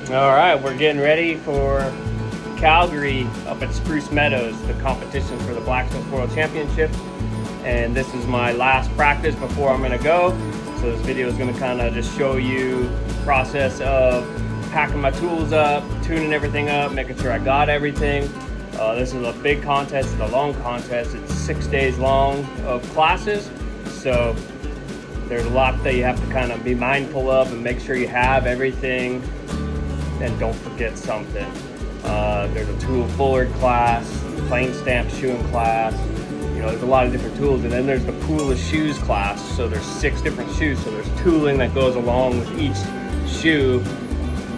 All right, we're getting ready for Calgary up at Spruce Meadows, the competition for the Blacksmith World Championship. And this is my last practice before I'm gonna go. So this video is gonna kind of just show you the process of packing my tools up, tuning everything up, making sure I got everything. This is a big contest, it's a long contest. It's 6 days long of classes. So there's a lot that you have to kind of be mindful of and make sure you have everything and don't forget something. There's a tool forward class, plain stamp shoeing class. You know, there's a lot of different tools, and then there's the pool of shoes class. So there's 6 different shoes. So there's tooling that goes along with each shoe,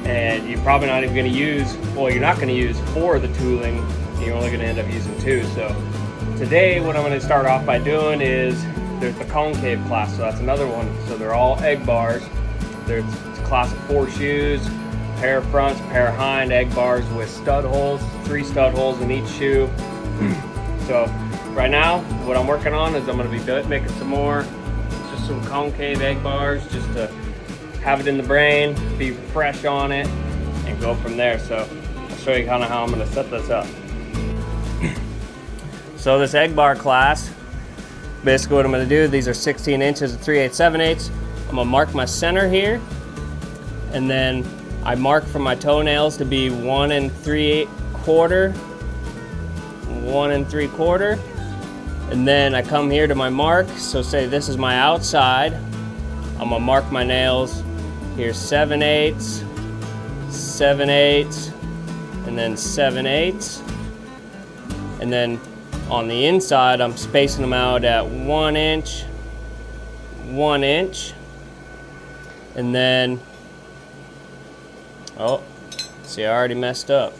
and you're probably not even going to use, well, you're not going to use 4 of the tooling. You're only going to end up using 2. So today, what I'm going to start off by doing is there's the Concave class. So that's another one. So they're all egg bars. There's a class of 4 shoes. Pair of fronts, pair of hind egg bars with stud holes, 3 stud holes in each shoe. So right now, what I'm working on is I'm going to be making some more, just some concave egg bars, just to have it in the brain, be fresh on it, and go from there. So I'll show you kind of how I'm going to set this up. So this egg bar class, basically what I'm going to do, these are 16 inches of 3/8, 7/8. I'm going to mark my center here, and then I mark for my toenails to be 1 3/4, 1 3/4, and then I come here to my mark. So say this is my outside, I'm gonna mark my nails here 7/8, 7/8, and then 7/8, and then on the inside I'm spacing them out at 1 inch, 1 inch, and then oh, see, I already messed up.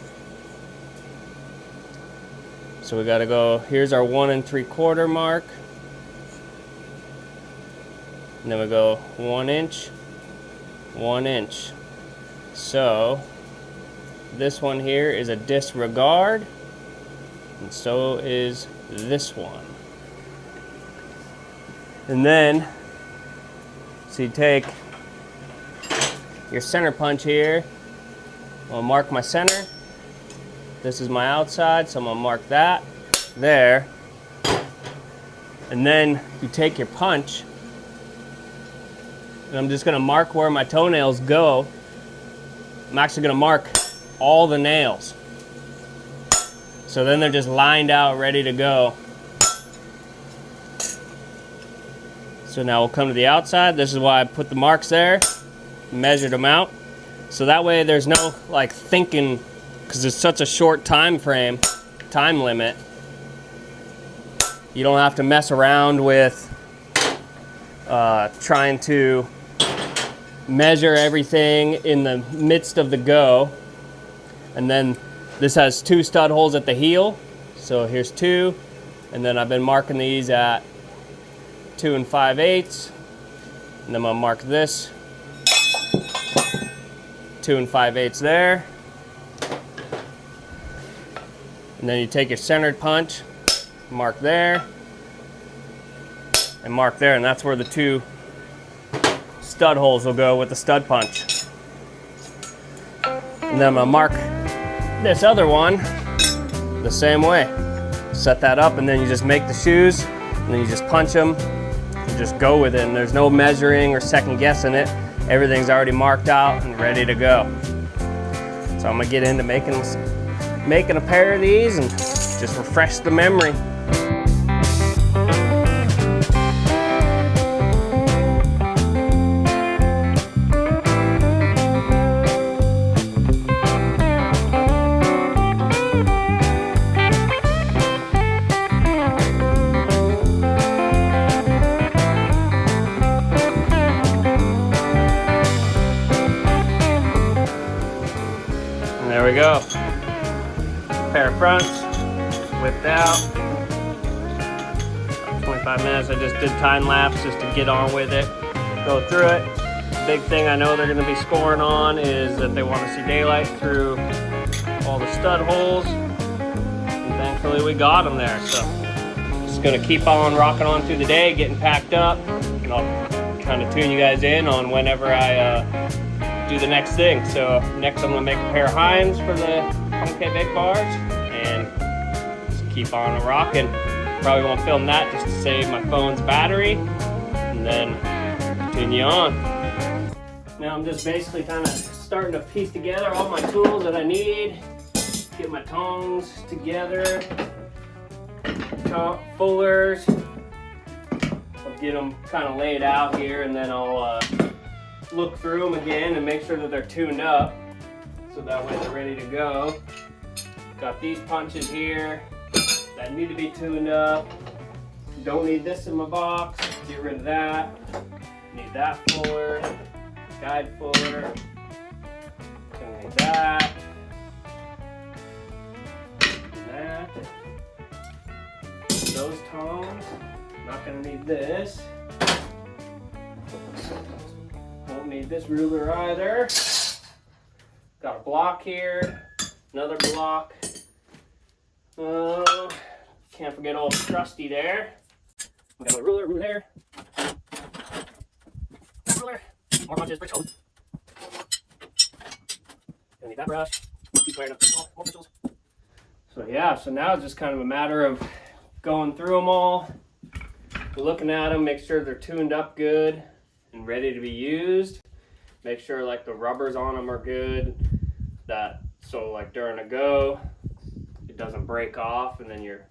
So we gotta go, here's our 1 3/4 mark. And then we go 1 inch, 1 inch. So this one here is a disregard, and so is this one. And then, so you take your center punch here. I'll mark my center. This is my outside, so I'm gonna mark that there. And then you take your punch, and I'm just gonna mark where my toenails go. I'm actually gonna mark all the nails. So then they're just lined out, ready to go. So now we'll come to the outside. This is why I put the marks there, measured them out. So that way there's no like thinking, because it's such a short time frame, time limit. You don't have to mess around with trying to measure everything in the midst of the go. And then this has 2 stud holes at the heel. So here's 2, and then I've been marking these at 2 5/8, and then I'm gonna mark this 2 5/8 there. And then you take your centered punch, mark there, and mark there, and that's where the 2 stud holes will go with the stud punch. And then I'm gonna mark this other one the same way. Set that up, and then you just make the shoes, and then you just punch them, and just go with it, and there's no measuring or second guessing it. Everything's already marked out and ready to go. So I'm gonna get into making a pair of these and just refresh the memory. There we go. Pair of fronts, whipped out. 25 minutes. I just did time lapse just to get on with it, go through it. Big thing I know they're going to be scoring on is that they want to see daylight through all the stud holes. And thankfully we got them there. So just going to keep on rocking on through the day, getting packed up, and I'll kind of tune you guys in on whenever I do the next thing. So next I'm gonna make a pair of Heims for the concave egg bars and just keep on rocking. Probably won't film that just to save my phone's battery and then continue on. Now I'm just basically kind of starting to piece together all my tools that I need. Get my tongs together, fullers. I'll get them kind of laid out here and then I'll look through them again and make sure that they're tuned up so that way they're ready to go. Got these punches here that need to be tuned up. Don't need this in my box, get rid of that. Need that fuller, guide fuller. Don't need that. And that. Those tongs, not gonna need this. Won't need this ruler either. Got a block here, another block. Can't forget old Trusty there. We got a ruler there. Ruler. More punches, bricks. Gonna need that brush. Keep wearing up more bristles. So yeah, so now it's just kind of a matter of going through them all, looking at them, make sure they're tuned up good and ready to be used. Make sure like the rubbers on them are good, that so like during a go it doesn't break off and then you're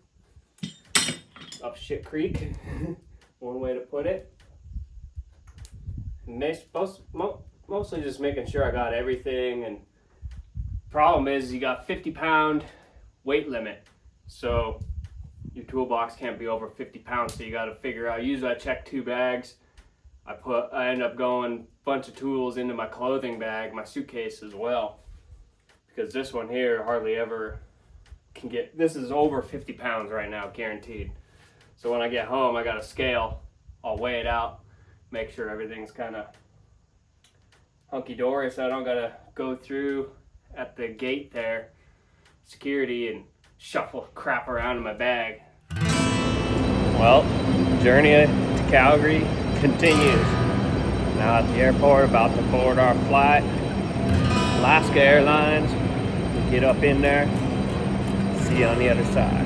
up shit creek. One way to put it. Mostly just making sure I got everything. And problem is you got 50-pound weight limit, so your toolbox can't be over 50 pounds, so you got to figure out. Usually I check 2 bags. I end up going a bunch of tools into my clothing bag, my suitcase as well, because this one here hardly ever can get. This is over 50 pounds right now, guaranteed. So when I get home, I got a scale. I'll weigh it out, make sure everything's kind of hunky-dory, so I don't gotta go through at the gate there, security, and shuffle crap around in my bag. Well, journey to Calgary continues. Now at the airport, about to board our flight. Alaska Airlines. We'll get up in there. See you on the other side.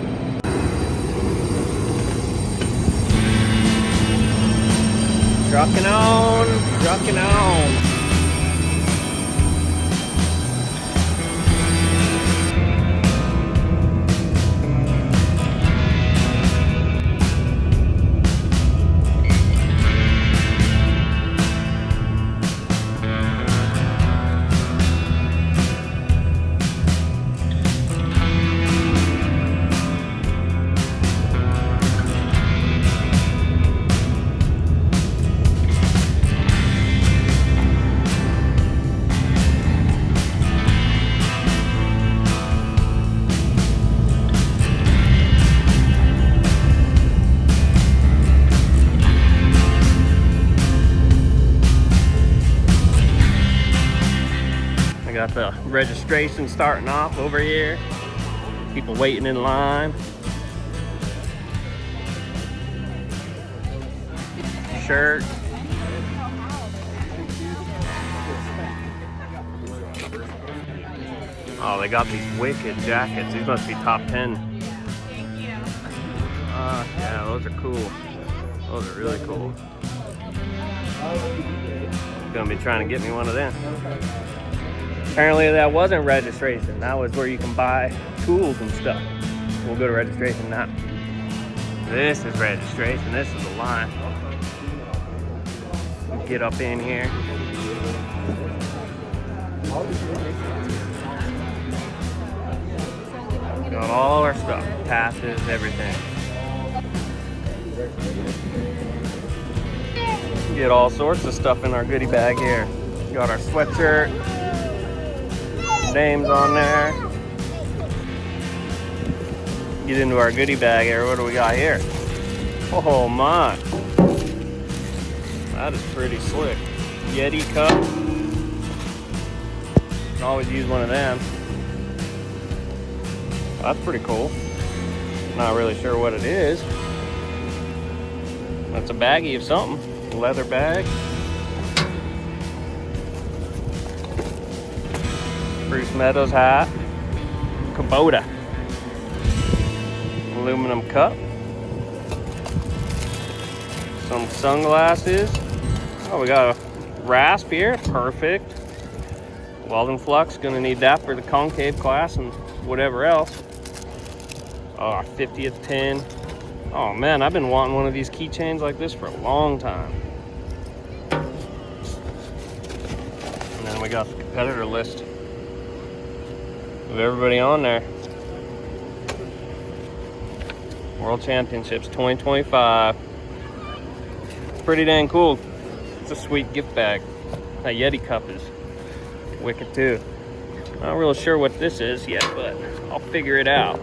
Trucking on, trucking on. Got the registration starting off over here. People waiting in line. Shirt. Oh, they got these wicked jackets. These must be top 10. Yeah, those are cool. Those are really cool. I'm gonna be trying to get me one of them. Apparently that wasn't registration. That was where you can buy tools and stuff. We'll go to registration now. This is registration. This is the line. We'll get up in here. Got all our stuff. Passes, everything. Get all sorts of stuff in our goodie bag here. Got our sweatshirt. Names on there. Get into our goodie bag here. What do we got here? Oh my. That is pretty slick. Yeti cup. Can always use one of them. That's pretty cool. Not really sure what it is. That's a baggie of something. A leather bag. Spruce Meadows hat, Kubota, aluminum cup, some sunglasses. Oh, we got a rasp here, perfect. Welding flux, gonna need that for the concave class and whatever else. Oh, 50th pin. Oh man, I've been wanting one of these keychains like this for a long time. And then we got the competitor list of everybody on there. World Championships 2025. Pretty dang cool. It's a sweet gift bag. That Yeti cup is wicked too. Not real sure what this is yet, but I'll figure it out.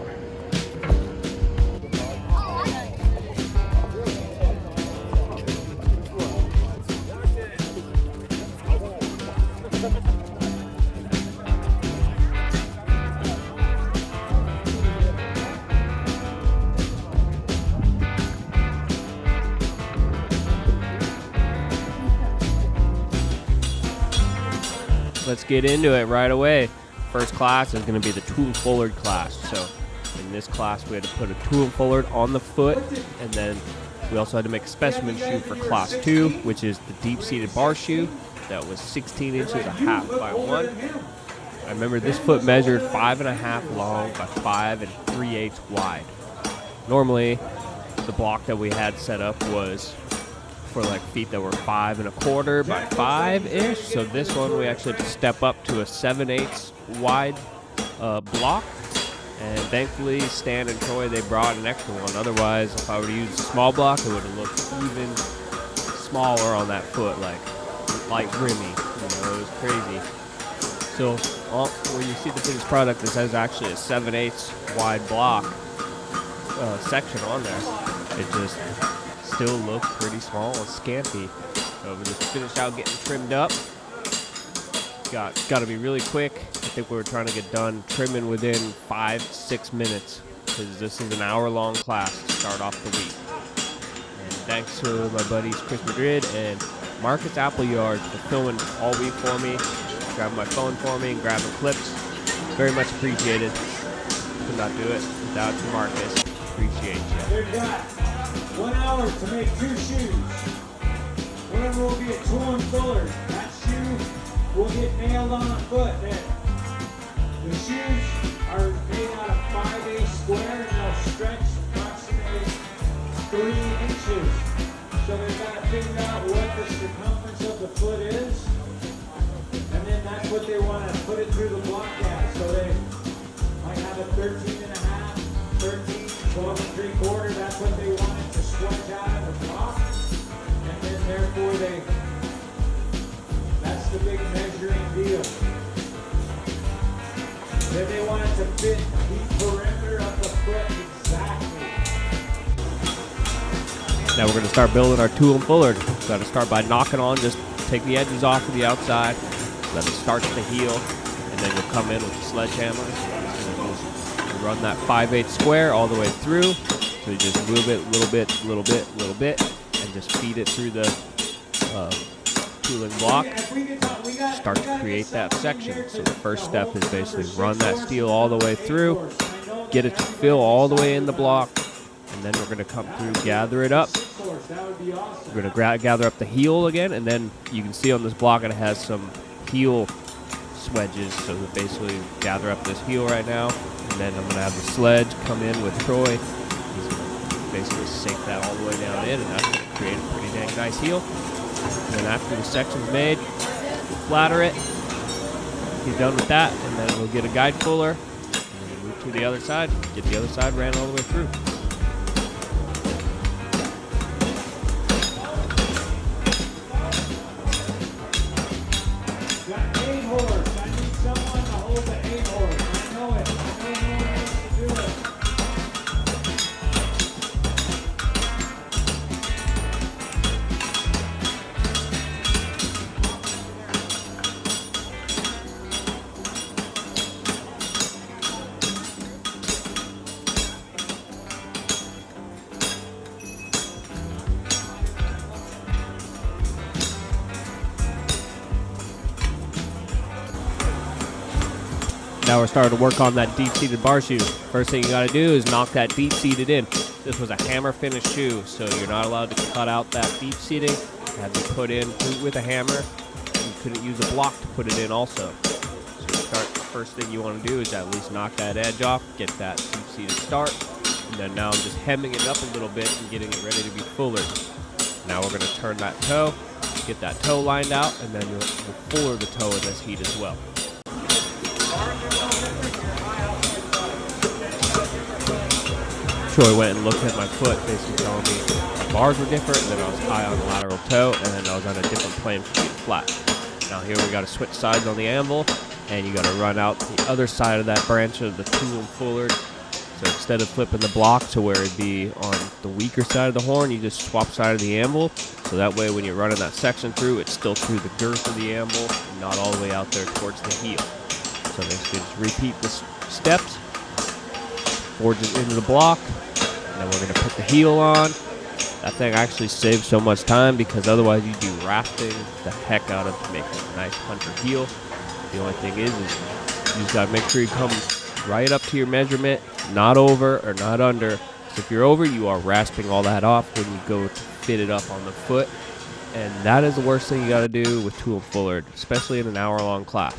Let's get into it right away. First class is going to be the tool forward class. So in this class we had to put a tool forward on the foot, and then we also had to make a specimen shoe for class 2, which is the deep-seated bar shoe. That was 16 inches a half by 1. I remember this foot measured 5.5 long by 5 3/8 wide. Normally the block that we had set up was for like feet that were 5 1/4 by 5-ish. So this one we actually had to step up to a 7/8 wide block. And thankfully Stan and Troy, they brought an extra one. Otherwise, if I were to use a small block, it would have looked even smaller on that foot, like Grimmy. You know, it was crazy. So when you see the finished product, this has actually a 7/8 wide block section on there. It just still looks pretty small and scanty. So we just finished out getting trimmed up. Got to be really quick. I think we were trying to get done trimming within 5 to 6 minutes, because this is an hour-long class to start off the week. And thanks to my buddies Chris Madrid and Marcus Appleyard for filming all week for me, grabbing my phone for me and grabbing clips. Very much appreciated. Could not do it without you, Marcus. Appreciate you. They've got 1 hour to make 2 shoes. One will be a tool and fuller. That shoe will get nailed on a foot. Then the shoes are made out of 5/8 square, and they'll stretch approximately 3 inches. So they've got to figure out what the circumference of the foot is, and then that's what they want to put it through the block at. So they might have a 13.5, 13, 12 3/4. That's what they want it to switch out of the block, and then therefore that's the big measuring deal. Then they want it to fit the perimeter of the foot exactly. Now we're going to start building our tool and fuller. We've got to start by knocking on, just take the edges off of the outside, let it start at the heel, and then you'll come in with the sledgehammer. And run that 5/8 square all the way through. So you just move it a little bit, and just feed it through the tooling block. Start to create that section. So the first step is basically run that steel all the way through, get it to fill all the way in the block, and then we're going to come through, gather it up. We're going to gather up the heel again, and then you can see on this block it has some heel wedges. So we basically gather up this heel right now, and then I'm going to have the sledge come in with Troy. He's going to basically sink that all the way down in, and that's going to create a pretty dang nice heel. And then after the section's made, we'll flatter it, be done with that, and then we'll get a guide fuller, and then move to the other side, get the other side ran all the way through. Now we're starting to work on that deep-seated bar shoe. First thing you got to do is knock that deep-seated in. This was a hammer finish shoe, so you're not allowed to cut out that deep seating. It had to be put in with a hammer. You couldn't use a block to put it in also. So you start, first thing you want to do is at least knock that edge off, get that deep-seated start. And then now I'm just hemming it up a little bit and getting it ready to be fuller. Now we're going to turn that toe, get that toe lined out, and then we'll fuller the toe in this heat as well. Troy went and looked at my foot, basically telling me the bars were different, and then I was high on the lateral toe, and then I was on a different plane from being flat. Now here we got to switch sides on the anvil, and you got to run out the other side of that branch of the tool and fuller. So instead of flipping the block to where it'd be on the weaker side of the horn, you just swap side of the anvil. So that way when you're running that section through, it's still through the girth of the anvil, and not all the way out there towards the heel. So basically just repeat the steps, forge it into the block, and then we're going to put the heel on. That thing actually saves so much time because otherwise you'd be rasping the heck out of to make a nice puncher heel. The only thing is you just got to make sure you come right up to your measurement, not over or not under. So if you're over, you are rasping all that off when you go to fit it up on the foot. And that is the worst thing you got to do with tool and fuller, especially in an hour-long class.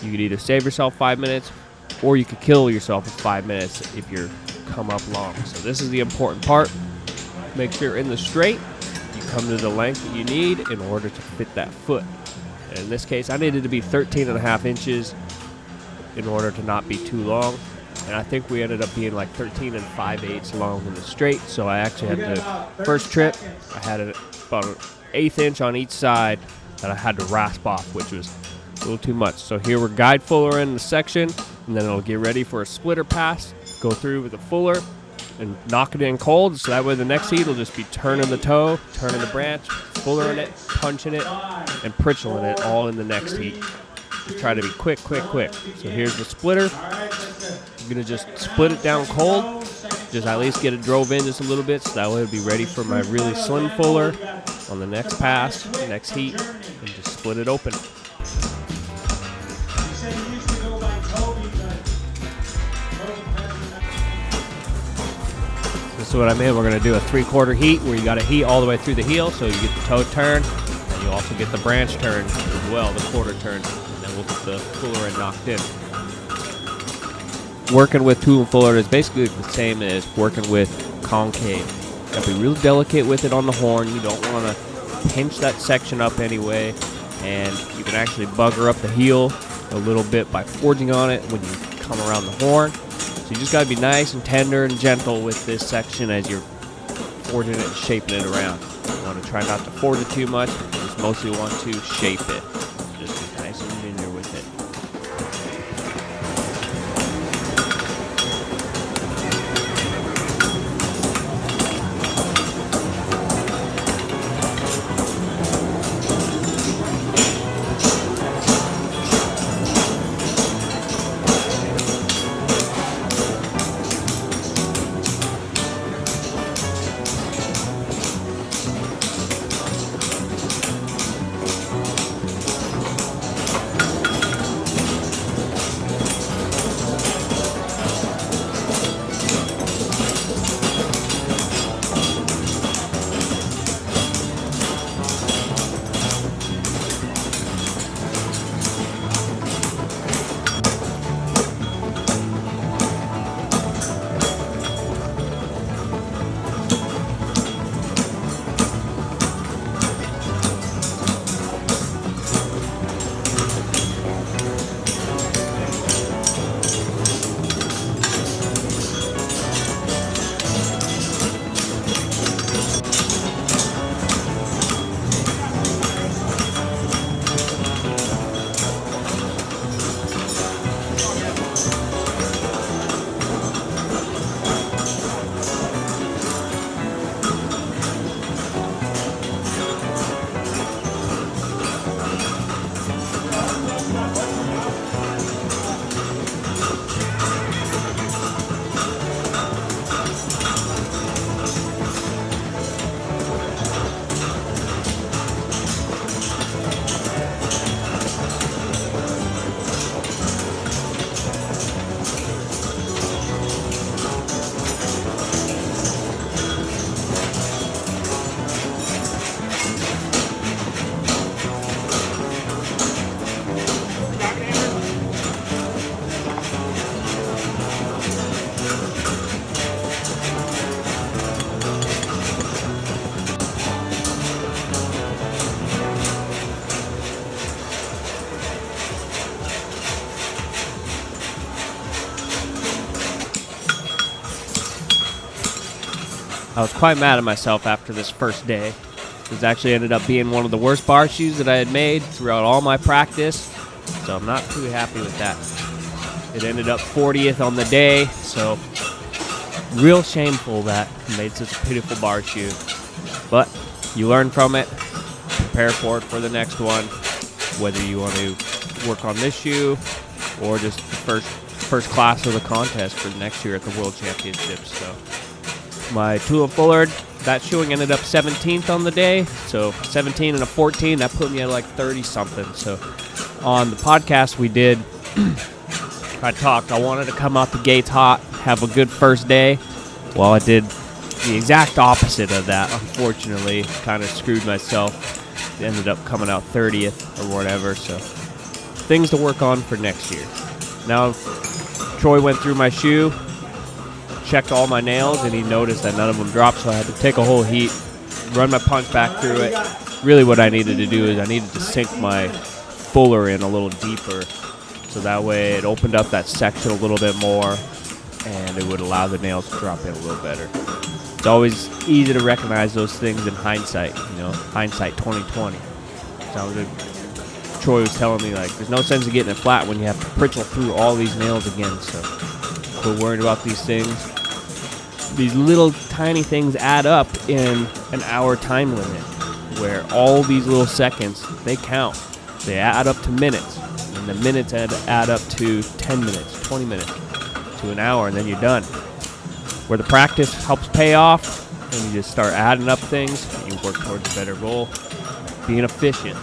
You could either save yourself 5 minutes or you could kill yourself in 5 minutes if you're come up long. So this is the important part. Make sure you're in the straight. You come to the length that you need in order to fit that foot. And in this case, I needed to be 13.5 inches in order to not be too long. And I think we ended up being like 13 5/8 long in the straight. So I actually had to, first trip, I had about an 1/8 inch on each side that I had to rasp off, which was a little too much. So here we're guide fuller in the section, and then it'll get ready for a splitter pass. Go through with a fuller and knock it in cold, so that way the next heat will just be turning the toe, turning the branch, fullering it, punching it, and pritchling it all in the next heat. Just try to be quick. So here's the splitter. I'm going to just split it down cold, just at least get it drove in just a little bit, so that way it'll be ready for my really slim fuller on the next pass, next heat, and just split it open. This is what I mean. We're going to do a 3/4 heat where you got to heat all the way through the heel, so you get the toe turn, and you also get the branch turn as well, the quarter turn, and then we'll get the fuller end knocked in. Working with tool and fuller is basically the same as working with concave. You got to be really delicate with it on the horn. You don't want to pinch that section up anyway, and you can actually bugger up the heel a little bit by forging on it when you come around the horn. So you just got to be nice and tender and gentle with this section as you're forging it and shaping it around. You want to try not to forge it too much. You just mostly want to shape it. Just be nice and linear with it. I was quite mad at myself after this first day. This actually ended up being one of the worst bar shoes that I had made throughout all my practice, so I'm not too happy with that. It ended up 40th on the day, so real shameful that I made such a pitiful bar shoe. But you learn from it, prepare for it for the next one, whether you want to work on this shoe or just the first class of the contest for next year at the World Championships. So my Tool and Fullard, that shoeing ended up 17th on the day, so 17 and a 14, that put me at like 30 something. So on the podcast we did, I wanted to come out the gates hot, have a good first day. Well, I did the exact opposite of that, unfortunately. Kind of screwed myself. Ended up coming out 30th or whatever, so things to work on for next year. Now, Troy went through my shoe, checked all my nails, and he noticed that none of them dropped, so I had to take a whole heat, run my punch back through it. Really what I needed to do is I needed to sink my fuller in a little deeper, so that way it opened up that section a little bit more, and it would allow the nails to drop in a little better. It's always easy to recognize those things in hindsight, hindsight 2020. Troy was telling me, like, there's no sense in getting it flat when you have to pritchel through all these nails again, so quit worrying about these things. These little tiny things add up in an hour time limit, where all these little seconds, they count. They add up to minutes, and the minutes add up to 10 minutes, 20 minutes, to an hour, and then you're done. Where the practice helps pay off, and you just start adding up things, and you work towards a better goal, being efficient.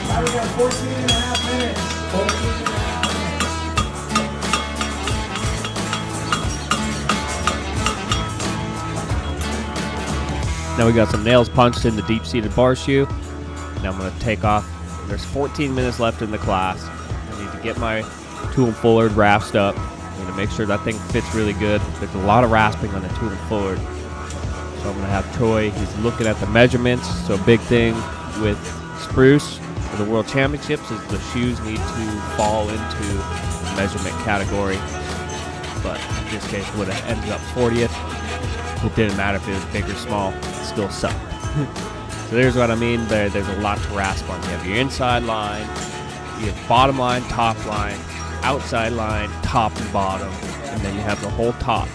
Now we got 14 and a half minutes. 14 and a half minutes. Now we got some nails punched in the deep-seated bar shoe. Now I'm going to take off. There's 14 minutes left in the class. I need to get my Tool and Fullard rasped up. I'm going to make sure that thing fits really good. There's a lot of rasping on the Tool and Fullard. So I'm going to have Troy, he's looking at the measurements. So a big thing with Spruce for the World Championships is the shoes need to fall into the measurement category. But in this case, would have ended up 40th. It didn't matter if it was big or small, it still sucked. So there's what I mean. There's a lot to rasp on. You have your inside line, you have bottom line, top line, outside line, top and bottom, and then you have the whole top.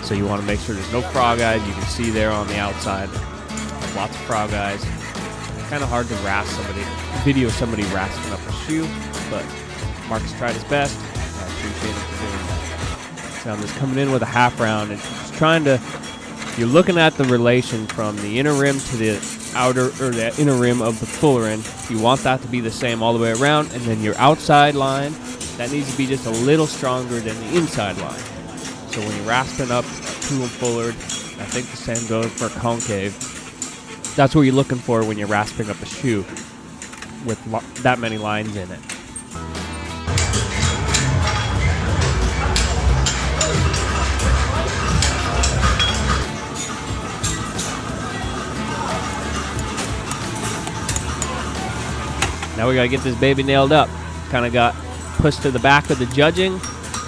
So you want to make sure there's no frog eyes. You can see there on the outside, lots of frog eyes. Kind of hard to video somebody rasping up a shoe, but Marcus tried his best. I appreciate him for doing that. So I'm just coming in with a half round and just trying to. You're looking at the relation from the inner rim to the outer or the inner rim of the fuller end. You want that to be the same all the way around, and then your outside line, that needs to be just a little stronger than the inside line. So when you're rasping up Tool and Fullard, I think the same goes for Concave. That's what you're looking for when you're rasping up a shoe with that many lines in it. Now we gotta get this baby nailed up. Kind of got pushed to the back of the judging,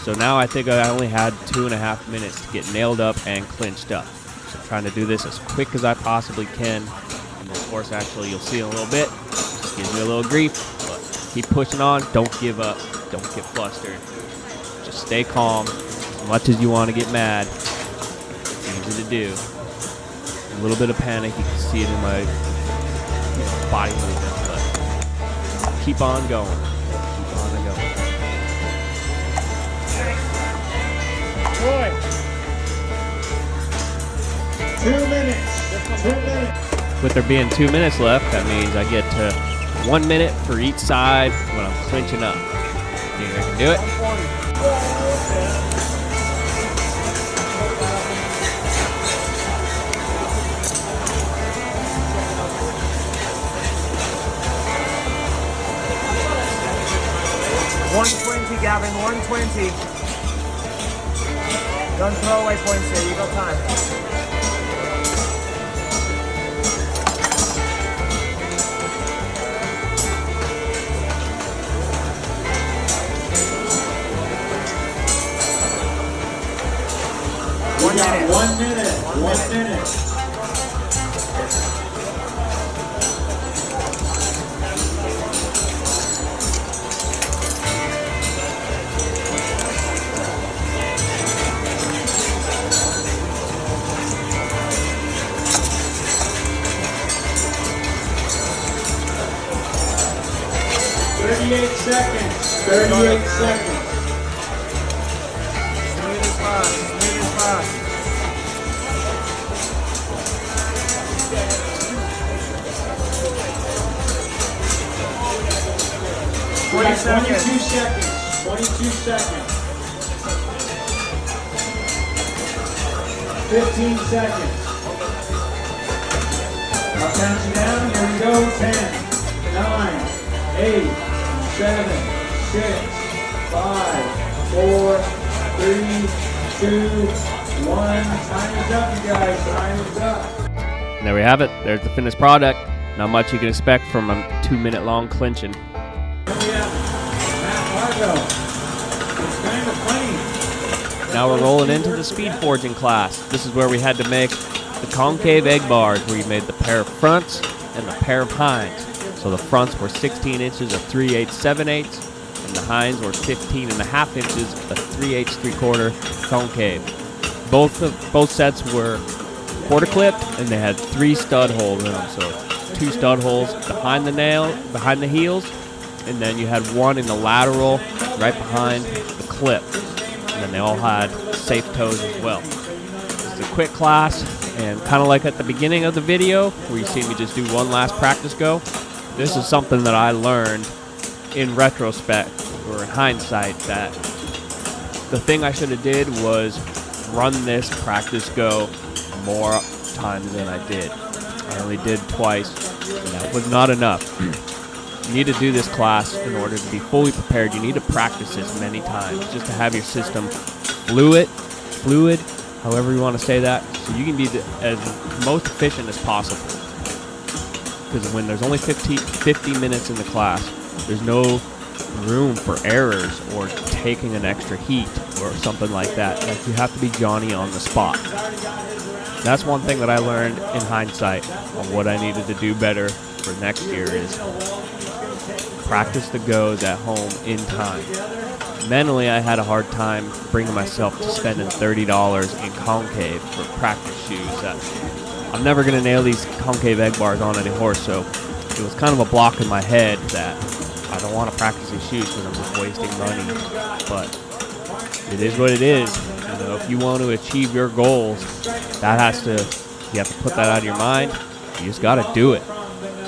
so now I think I only had 2.5 minutes to get nailed up and clinched up. So I'm trying to do this as quick as I possibly can. And of course, actually, you'll see in a little bit, just gives me a little grief, but keep pushing on. Don't give up. Don't get flustered. Just stay calm. As much as you want to get mad, it's easy to do. A little bit of panic, you can see it in my body movement, but keep on going. Keep on going. Troy. 2 minutes. 2 minutes. With there being 2 minutes left, that means I get to 1 minute for each side when I'm clinching up. You think I can do it? $120, Gavin, $120. Don't throw away points here, you got time. We got 1 minute. 1 minute. Seconds. 38 seconds. Smooth as fast. Smooth as fast. 20 seconds. 22 seconds. 22 seconds. 15 seconds. I'll count you down. Here we go. 10, 9, 8, 7, 6, 5, 4, 3, 2, 1. Time is up, you guys. Time is up. And there we have it. There's the finished product. Not much you can expect from a 2-minute long clinching. Then we have Matt Fargo. It's kind of funny. Now we're rolling into the speed forging class. This is where we had to make the concave egg bars, where you made the pair of fronts and the pair of hinds. So the fronts were 16 inches of 3/8 7/8, and the hinds were 15.5 inches of 3/8 3/4 concave. Both sets were quarter clipped, and they had 3 stud holes in them. So 2 stud holes behind the heels, and then you had 1 in the lateral right behind the clip. And then they all had safe toes as well. This is a quick class, and kind of like at the beginning of the video where you see me just do one last practice go, this is something that I learned in retrospect, or in hindsight, that the thing I should have did was run this practice go more times than I did. I only did twice, and that was not enough. You need to do this class in order to be fully prepared. You need to practice this many times just to have your system fluid, however you want to say that, so you can be as most efficient as possible. Because when there's only 50 minutes in the class, there's no room for errors or taking an extra heat or something like that. Like, you have to be Johnny on the spot. That's one thing that I learned in hindsight on what I needed to do better for next year is practice the goes at home in time. Mentally, I had a hard time bringing myself to spending $30 in concave for practice shoes. I'm never going to nail these concave egg bars on any horse, so it was kind of a block in my head that I don't want to practice these shoes because I'm just wasting money. But it is what it is. You know, if you want to achieve your goals, you have to put that out of your mind. You just got to do it.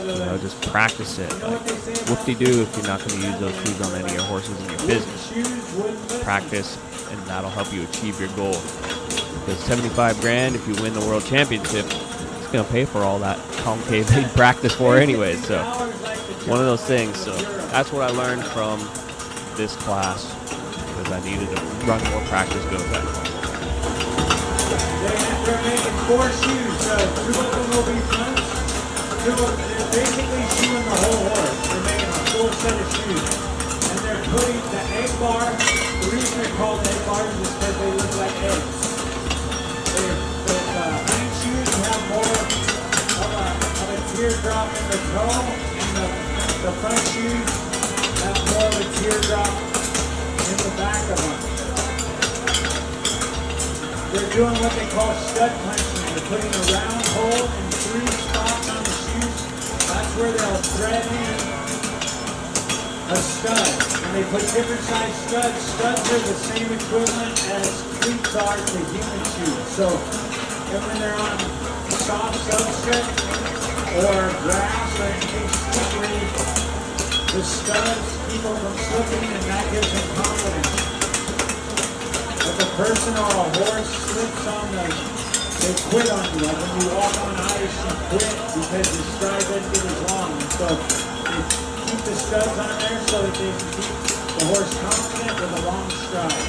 You know, just practice it. Like, whoop-de-doo if you're not going to use those shoes on any of your horses in your business. Practice, and that'll help you achieve your goal. Because 75 grand, if you win the world championship, it's going to pay for all that concave they practice for anyways. So, one of those things. So, that's what I learned from this class, because I needed to run more practice goes at home. They're making 4 shoes. 2 of them will be fronts. They're basically shoeing the whole horse. They're making a full set of shoes. And they're putting the egg bar, the reason they're called egg bars is because they look like eggs. The hind shoes have more of a teardrop in the toe, and the front shoes have more of a teardrop in the back of them. They're doing what they call stud punching. They're putting a round hole in 3 spots on the shoes. That's where they'll thread in a stud. And they put different size studs. Studs are the same equivalent as cleats are to human shoes. So, when they're on soft substrate or grass or anything slippery, the studs keep them from slipping, and that gives them confidence. If a person or a horse slips on them, they quit on you. Like when you walk on ice, you quit because the stride doesn't get as long. And so they keep the studs on there so that they can keep the horse confident with a long stride.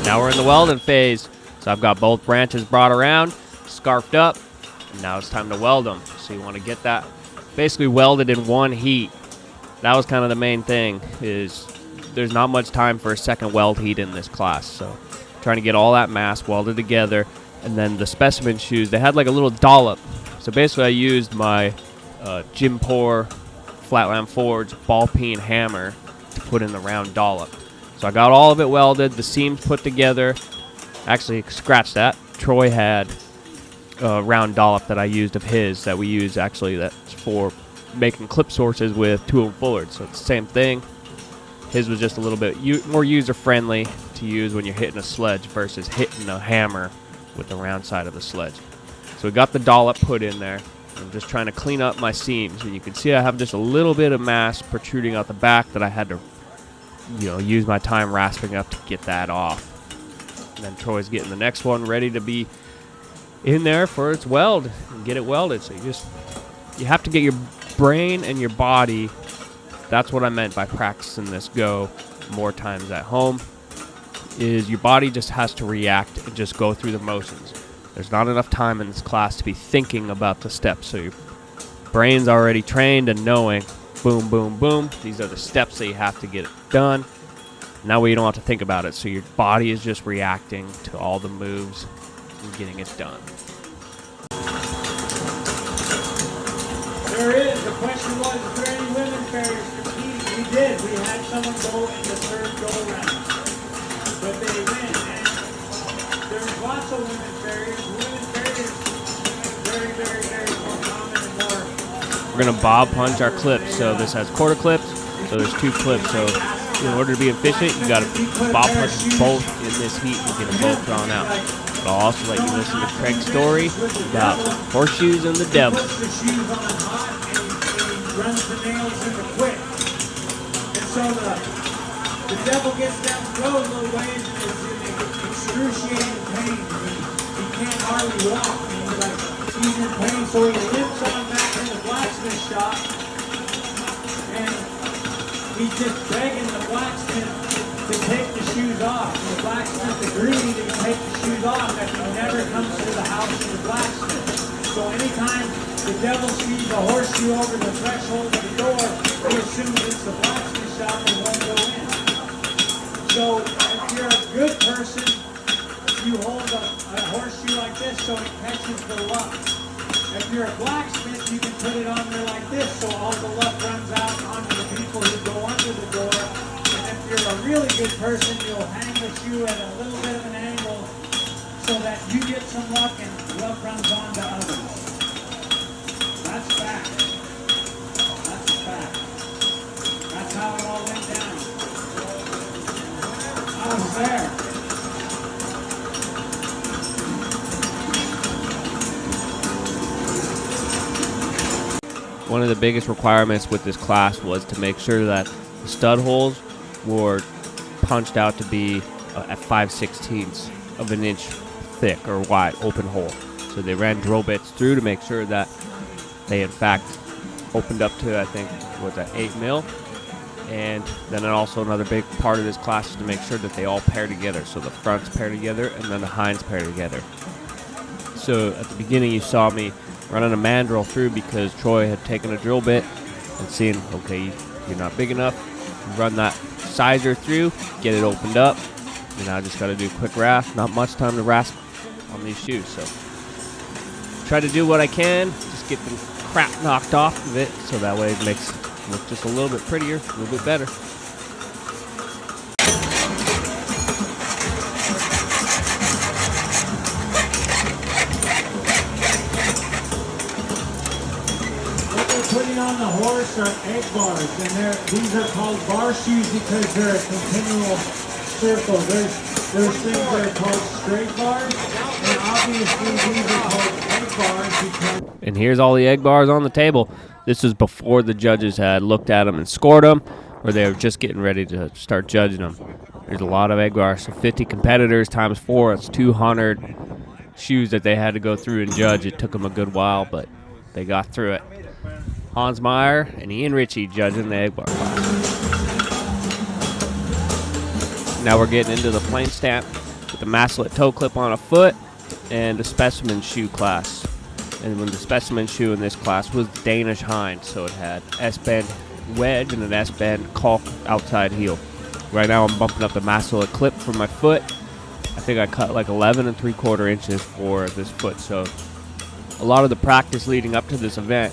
Now we're in the welding phase. So I've got both branches brought around, scarfed up, and now it's time to weld them. So you want to get that basically welded in one heat. That was kind of the main thing, is there's not much time for a second weld heat in this class. So trying to get all that mass welded together. And then the specimen shoes, they had like a little dollop. So basically I used my Jim Pour Flatland Forge ball peen hammer to put in the round dollop. So I got all of it welded, the seams put together. Actually, scratch that. Troy had a round dollop that I used of his that we use actually that's for making clip sources with 2 fullards. So it's the same thing. His was just a little bit more user-friendly to use when you're hitting a sledge versus hitting a hammer with the round side of the sledge. So we got the dollop put in there. I'm just trying to clean up my seams, and you can see I have just a little bit of mass protruding out the back that I had to, use my time rasping up to get that off. And then Troy's getting the next one ready to be in there for its weld and get it welded. So you have to get your brain and your body. That's what I meant by practicing this go more times at home. Is your body just has to react and just go through the motions. There's not enough time in this class to be thinking about the steps. So your brain's already trained and knowing, boom, boom, boom. These are the steps that you have to get it done. Now you don't have to think about it. So your body is just reacting to all the moves and getting it done. There is. The question was, is there any women farriers competing? We did. We had someone go in the third go-around. But they win. And there's lots of women farriers. Women farriers very, very, very more common and more. We're going to bob punch our clips. So this has quarter clips. So there's 2 clips. So in order to be efficient, you got to bob punch both in this heat and get them both drawn out. But I'll also let you listen to Craig's story about horseshoes and the devil. He puts the shoes on hot and he runs the nails in the quick. And so the devil gets down the road a little ways and is in excruciating pain. He can't hardly walk. He's in pain, so he limps on back in the blacksmith shop. And he's just begging the blacksmith to take the shoes off. And the blacksmith agreed to take the shoes off if he never comes to the house of the blacksmith. So anytime the devil sees a horseshoe over the threshold of the door, he assumes it's the blacksmith shop and won't go in. So if you're a good person, you hold a horseshoe like this so it catches the luck. If you're a blacksmith, you can put it on there like this so all the luck runs out onto the people who go under the door. And if you're a really good person, you'll hang the shoe at a little bit of an angle so that you get some luck and luck runs on to others. That's fact. That's a fact. That's how it all went down. I was there. One of the biggest requirements with this class was to make sure that the stud holes were punched out to be at 5/16 of an inch thick or wide, open hole. So they ran drill bits through to make sure that they in fact opened up to, I think, was that 8 mil. And then also another big part of this class is to make sure that they all pair together. So the fronts pair together and then the hinds pair together. So at the beginning you saw me running a mandrel through because Troy had taken a drill bit and seen, okay, you're not big enough. Run that sizer through, get it opened up, and now I just got to do a quick rasp. Not much time to rasp on these shoes, so try to do what I can, just get the crap knocked off of it, so that way it makes it look just a little bit prettier, a little bit better. Putting on the horse are egg bars, and these are called bar shoes because they're a continual circle. There's things that are called straight bars, and obviously these are called egg bars because... And here's all the egg bars on the table. This is before the judges had looked at them and scored them, or they were just getting ready to start judging them. There's a lot of egg bars, so 50 competitors times 4, it's 200 shoes that they had to go through and judge. It took them a good while, but they got through it. Hans Meyer and Ian Ritchie judging the egg bar class. Now we're getting into the plain stamp with the masslet toe clip on a foot and the specimen shoe class. And when the specimen shoe in this class was Danish hind, so it had S-bend wedge and an S-bend caulk outside heel. Right now I'm bumping up the mastolet clip for my foot. I think I cut like 11 3/4 inches for this foot. So a lot of the practice leading up to this event,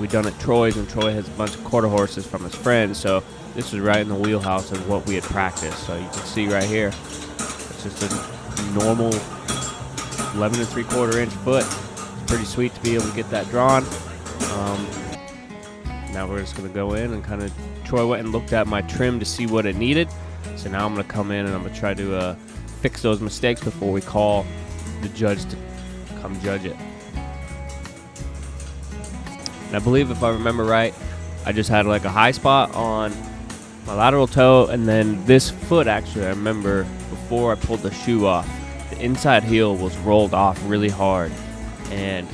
we done at Troy's, and Troy has a bunch of quarter horses from his friends. So this is right in the wheelhouse of what we had practiced. So you can see right here, it's just a normal 11 3/4 inch foot. It's pretty sweet to be able to get that drawn. Now we're just gonna go in and kind of, Troy went and looked at my trim to see what it needed. So now I'm gonna come in and I'm gonna try to fix those mistakes before we call the judge to come judge it. And I believe, if I remember right, I just had like a high spot on my lateral toe, and then this foot, actually, I remember before I pulled the shoe off, the inside heel was rolled off really hard, and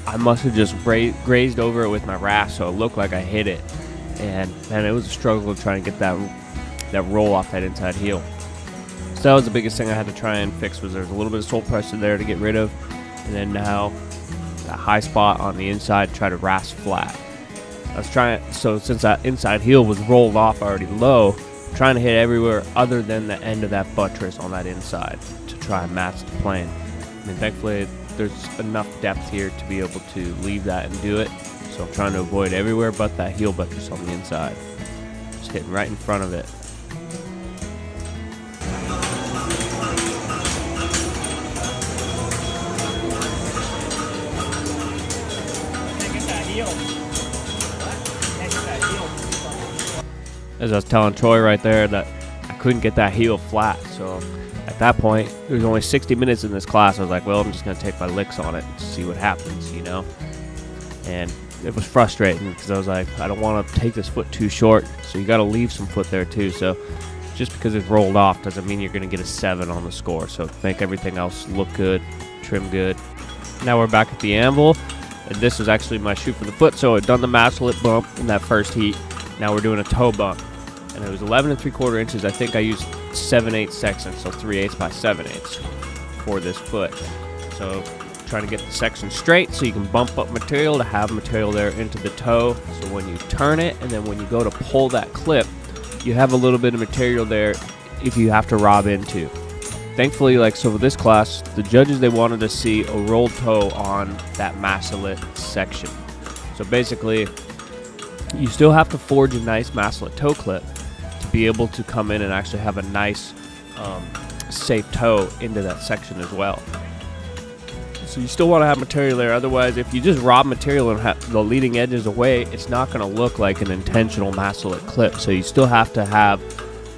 I must have just grazed over it with my rasp, so it looked like I hit it. And man, it was a struggle to try and get that roll off that inside heel. So that was the biggest thing I had to try and fix, was there's a little bit of sole pressure there to get rid of, and then now that high spot on the inside, try to rasp flat. I was trying, so since that inside heel was rolled off already low, I'm trying to hit everywhere other than the end of that buttress on that inside to try and match the plane. I mean, thankfully there's enough depth here to be able to leave that and do it. So I'm trying to avoid everywhere but that heel buttress on the inside. Just hitting right in front of it. As I was telling Troy right there, that I couldn't get that heel flat. So at that point, there's only 60 minutes in this class. I was like, well, I'm just going to take my licks on it and see what happens, you know? And it was frustrating because I was like, I don't want to take this foot too short. So you got to leave some foot there too. So just because it's rolled off doesn't mean you're going to get a 7 on the score. So make everything else look good, trim good. Now we're back at the anvil. And this is actually my shoe for the foot. So I'd done the mastolet bump in that first heat. Now we're doing a toe bump. And it was 11 3/4 inches. I think I used 7/8 sections, so 3/8 by 7/8 for this foot. So trying to get the section straight so you can bump up material to have material there into the toe. So when you turn it and then when you go to pull that clip, you have a little bit of material there if you have to rob into. Thankfully, like so for this class, the judges, they wanted to see a rolled toe on that mastolet section. So basically, you still have to forge a nice mastolet toe clip to be able to come in and actually have a nice safe toe into that section as well. So you still want to have material there. Otherwise, if you just rob material and have the leading edges away, it's not going to look like an intentional mastolet clip. So you still have to have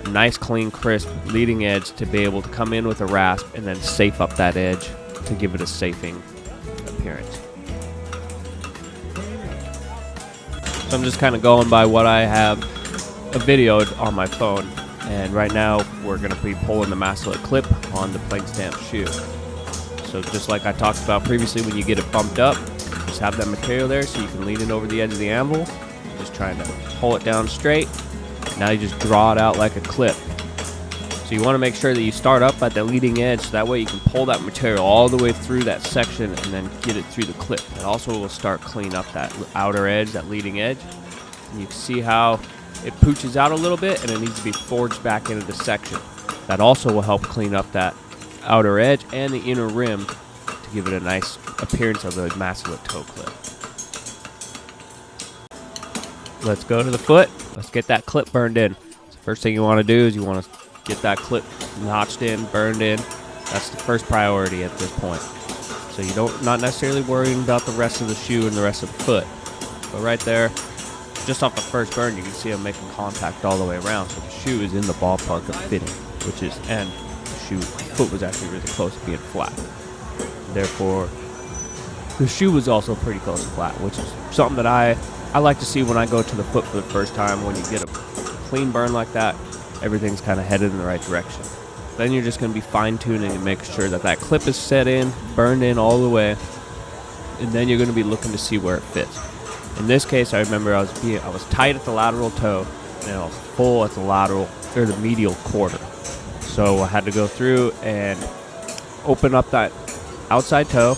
a nice, clean, crisp leading edge to be able to come in with a rasp and then safe up that edge to give it a safing appearance. So I'm just kind of going by what I have videoed on my phone, and right now we're going to be pulling the mastolet clip on the plate stamp shoe. So just like I talked about previously, when you get it bumped up, just have that material there so you can lean it over the edge of the anvil. Just trying to pull it down straight. Now you just draw it out like a clip. So you want to make sure that you start up at the leading edge, so that way you can pull that material all the way through that section and then get it through the clip. It also will start clean up that outer edge, that leading edge. And you can see how it pooches out a little bit and it needs to be forged back into the section. That also will help clean up that outer edge and the inner rim to give it a nice appearance of the mastolet toe clip. Let's go to the foot. Let's get that clip burned in. So first thing you want to do is you want to get that clip notched in, burned in. That's the first priority at this point. So you not necessarily worrying about the rest of the shoe and the rest of the foot. But right there, just off the first burn, you can see I'm making contact all the way around. So the shoe is in the ballpark of fitting, and the foot was actually really close to being flat. Therefore, the shoe was also pretty close to flat, which is something that I like to see when I go to the foot for the first time. When you get a clean burn like that, everything's kind of headed in the right direction. Then you're just going to be fine-tuning and making sure that that clip is set in, burned in all the way, and then you're going to be looking to see where it fits. In this case, I remember I was tight at the lateral toe, and I was full at the medial quarter. So I had to go through and open up that outside toe,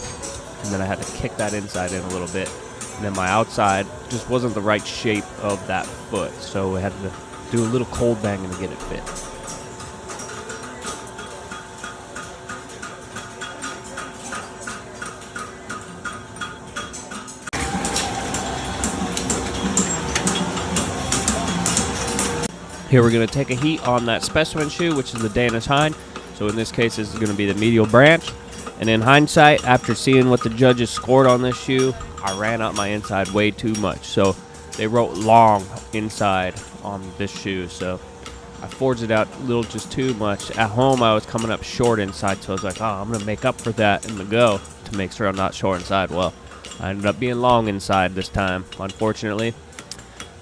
and then I had to kick that inside in a little bit. And then my outside just wasn't the right shape of that foot, so we had to do a little cold banging to get it fit. Here we're going to take a heat on that specimen shoe, which is the Danish Hind. So in this case, this is going to be the medial branch. And in hindsight, after seeing what the judges scored on this shoe, I ran up my inside way too much. So they wrote long inside on this shoe. So I forged it out a little just too much. At home, I was coming up short inside. So I was like, oh, I'm going to make up for that in the go to make sure I'm not short inside. Well, I ended up being long inside this time, unfortunately.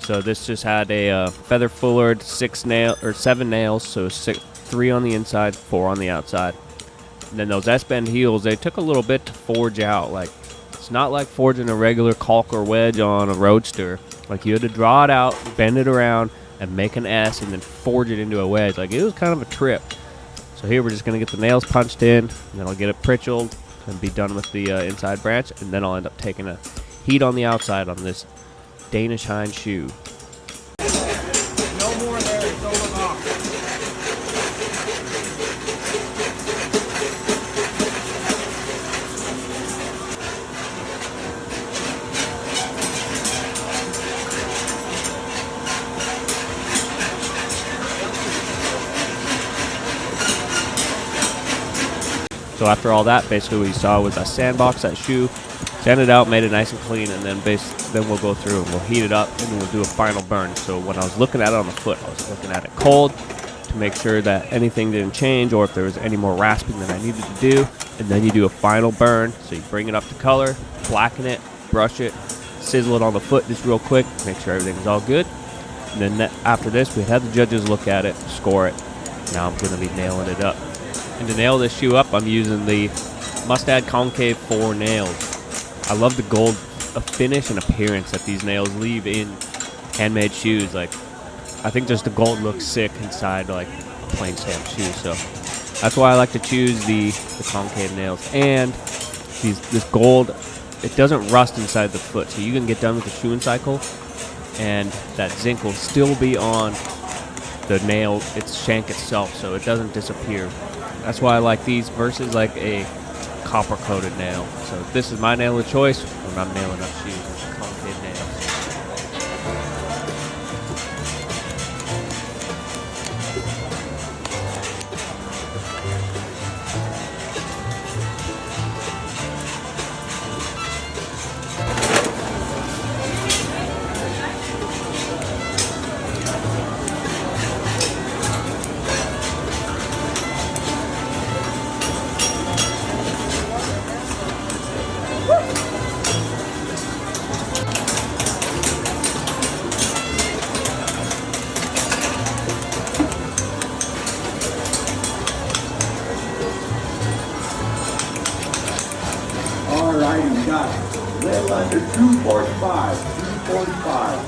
So this just had a feather fullered 7 nails, so 3 on the inside, 4 on the outside. And then those S-bend heels, they took a little bit to forge out. Like, it's not like forging a regular caulk or wedge on a Roadster. Like, you had to draw it out, bend it around, and make an S, and then forge it into a wedge. Like, it was kind of a trip. So here we're just going to get the nails punched in, and then I'll get it pritchled and be done with the inside branch, and then I'll end up taking a heat on the outside on this Danish Hind shoe. No more there, it's over off. So after all that, basically what you saw was I sandboxed that shoe, sand it out, made it nice and clean, and then then we'll go through and we'll heat it up and then we'll do a final burn. So when I was looking at it on the foot, I was looking at it cold to make sure that anything didn't change or if there was any more rasping that I needed to do. And then you do a final burn. So you bring it up to color, blacken it, brush it, sizzle it on the foot just real quick, make sure everything's all good. And then after this, we had the judges look at it, score it. Now I'm going to be nailing it up. And to nail this shoe up, I'm using the Mustad Concave 4 nails. I love the gold finish and appearance that these nails leave in handmade shoes. Like, I think just the gold looks sick inside like a plain stamp shoe. So that's why I like to choose the concave nails. And this gold, it doesn't rust inside the foot. So you can get done with the shoeing cycle, and that zinc will still be on the nail, its shank itself, so it doesn't disappear. That's why I like these versus like a copper coated nail. So this is my nail of choice when I'm nailing up shoes, with concave nails. Alright, you got a little under 245. 245.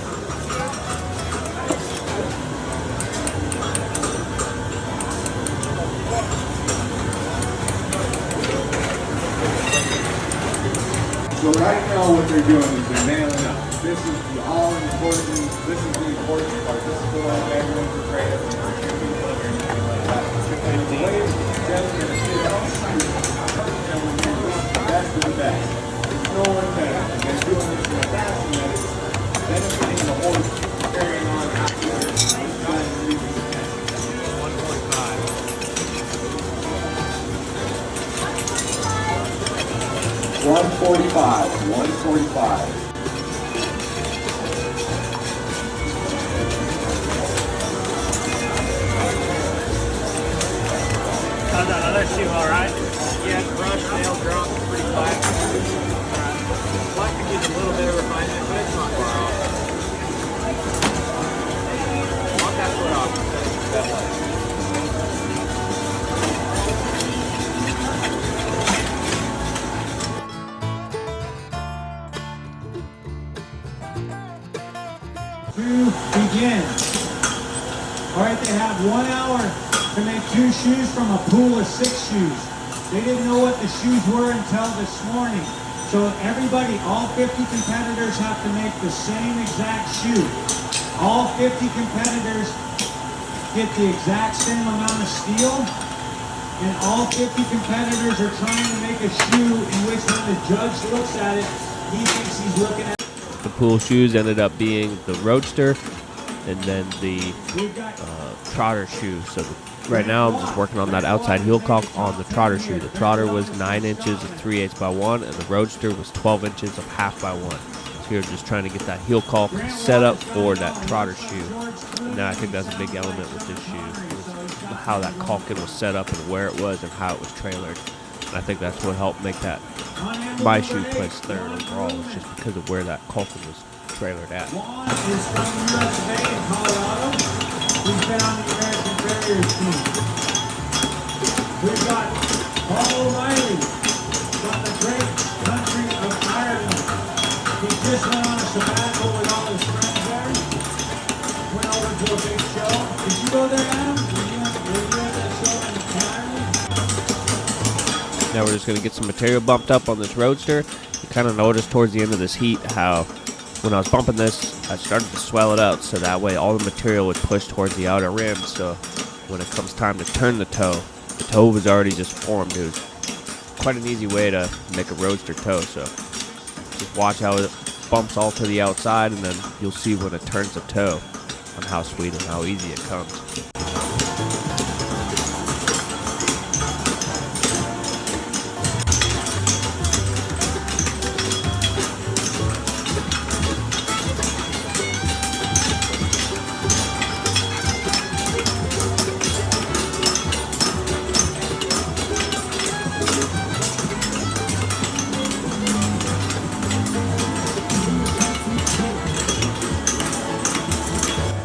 So right now what they're doing is they're nailing up. This is the all-important, this is the important part. This is the one that everyone's afraid of. And the way it's just going to sit outside, that's the best. There's no one better. And they're doing this in a fashion that is benefiting the horse carrying on afterwards. He's trying to leave it. 145. 145. How's that other shoe, alright? Yeah, brush, nail drop, pretty flat. I'd like to get a little bit of refinement, but it's not far off. Walk that foot off. To begin. Alright, they have 1 hour to make 2 shoes from a pool of 6 shoes. They didn't know what the shoes were until this morning. So everybody, all 50 competitors have to make the same exact shoe. All 50 competitors get the exact same amount of steel, and all 50 competitors are trying to make a shoe in which when the judge looks at it, he thinks he's looking at. The pool shoes ended up being the Roadster and then the Trotter shoe. So right now I'm just working on that outside heel caulk on the Trotter shoe. The Trotter was 9 inches of 3/8 by 1, and the Roadster was 12 inches of 1/2 by 1. So here just trying to get that heel caulk set up for that Trotter shoe. And now I think that's a big element with this shoe, was how that caulking was set up and where it was and how it was trailered. And I think that's what helped make that my shoe place third overall, was just because of where that caulking was trailered at. Juan is from USA in Colorado. He's been on the American Farrier team. We've got Paul O'Reilly from the great country of Ireland. He just went on a sabbatical with all his friends there. Went over to a big show. Did you go there, Adam? Were you at that show in Ireland? Now we're just going to get some material bumped up on this Roadster. You kind of noticed towards the end of this heat how when I was bumping this, I started to swell it out, so that way all the material would push towards the outer rim. So when it comes time to turn the toe was already just formed. It was quite an easy way to make a Roadster toe. So just watch how it bumps all to the outside, and then you'll see when it turns the toe on how sweet and how easy it comes.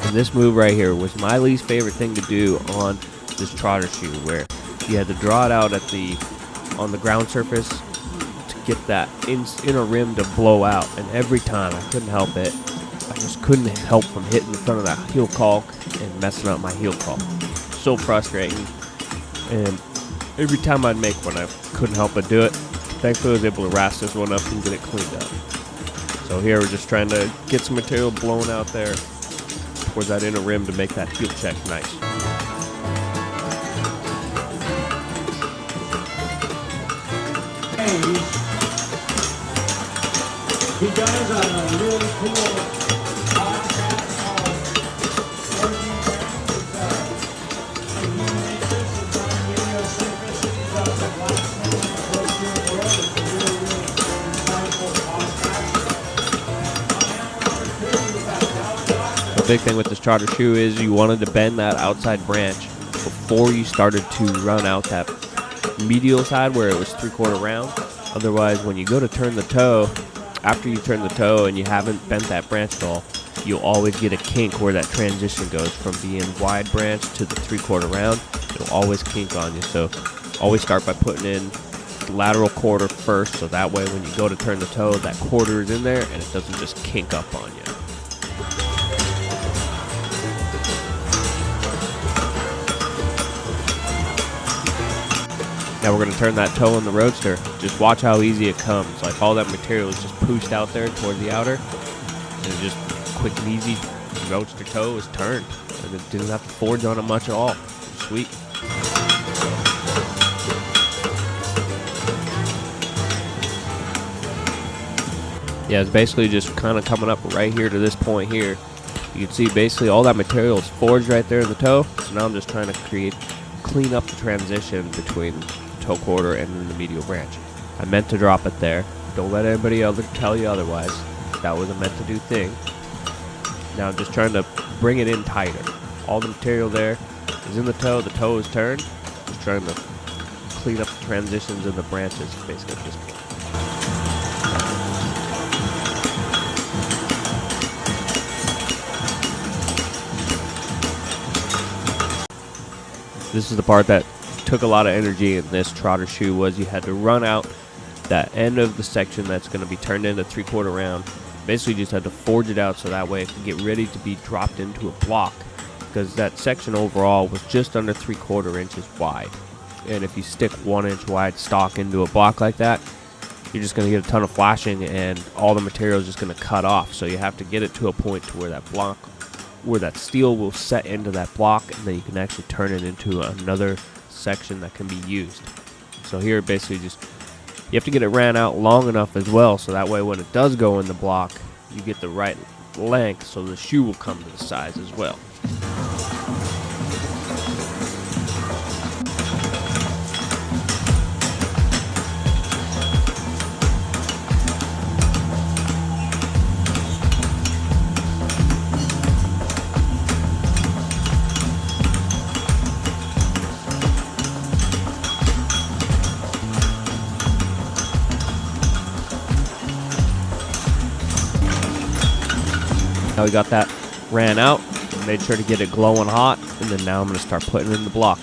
And this move right here was my least favorite thing to do on this Trotter shoe, where you had to draw it out on the ground surface to get that inner rim to blow out. And every time I couldn't help it. I just couldn't help from hitting the front of that heel caulk and messing up my heel caulk. So frustrating. And every time I'd make one, I couldn't help but do it. Thankfully I was able to rasp this one up and get it cleaned up. So here we're just trying to get some material blown out there towards that inner rim to make that heel check nice. He does a really cool podcast called 14 Grams. It's a human interest. It's on video synchronicities of the Blacksmith approach to the world. It's a really, really insightful podcast. The big thing with this Trotter shoe is you wanted to bend that outside branch before you started to run out that medial side where it was 3/4 round. Otherwise, when you go to turn the toe, after you turn the toe and you haven't bent that branch at all, you'll always get a kink where that transition goes from being wide branch to the 3/4 round. It'll always kink on you. So always start by putting in the lateral quarter first, so that way when you go to turn the toe, that quarter is in there and it doesn't just kink up on you. Now we're going to turn that toe in the Roadster. Just watch how easy it comes. Like all that material is just pushed out there toward the outer. And it's just quick and easy. Roadster toe is turned. And it didn't have to forge on it much at all. Sweet. Yeah, it's basically just kind of coming up right here to this point here. You can see basically all that material is forged right there in the toe. So now I'm just trying to clean up the transition between toe quarter and then the medial branch. I meant to drop it there. Don't let anybody else tell you otherwise. That was a meant to do thing. Now I'm just trying to bring it in tighter. All the material there is in the toe is turned. Just trying to clean up the transitions in the branches basically at this point. This is the part that took a lot of energy in this Trotter shoe, was you had to run out that end of the section that's going to be turned into 3/4 round. Basically just had to forge it out so that way it can get ready to be dropped into a block, because that section overall was just under 3/4 inches wide. And if you stick 1 inch wide stock into a block like that, you're just going to get a ton of flashing and all the material is just going to cut off. So you have to get it to a point to where that block where that steel will set into that block, and then you can actually turn it into another section that can be used. So here basically just you have to get it ran out long enough as well, so that way when it does go in the block, you get the right length so the shoe will come to the size as well. Now we got that ran out, made sure to get it glowing hot, and then now I'm going to start putting it in the block.